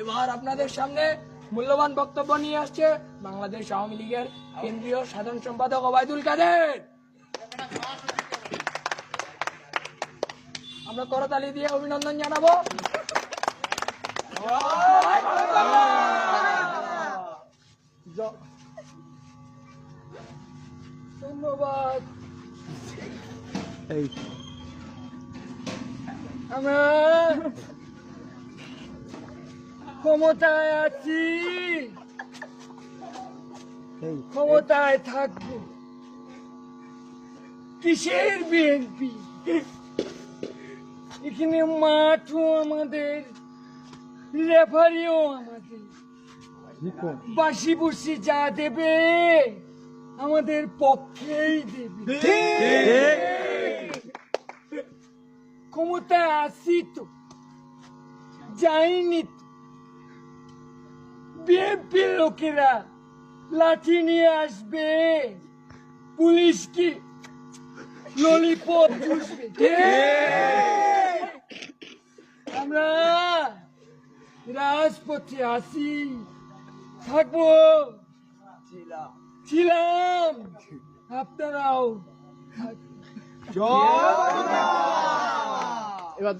এবার আপনাদের সামনে মূল্যবান বক্তব্য নিয়ে আসছে বাংলাদেশ আওয়ামী লীগের কেন্দ্রীয় সাধারণ সম্পাদক ওবায়দুল কাদের। আমরা করতালি দিয়ে অভিনন্দন জানাবো। ধন্যবাদ। আমরা ক্ষমতায় আছি, ক্ষমতায় থাকবো। কিসের বিএনপি? এখানে মাঠও আমাদের, রেফারিও আমাদের, বাসি বুসি যা দেবে আমাদের পক্ষেই দেবে। ক্ষমতায় আছি তো, যাইনি তো। বিএনপির লোকেরা লাঠি নিয়ে আসবে, পুলিশ কি ললিপপ চুষবে। আমরা রাজপথে আসি, থাকবো, ছিলাম, আপনারাও এবার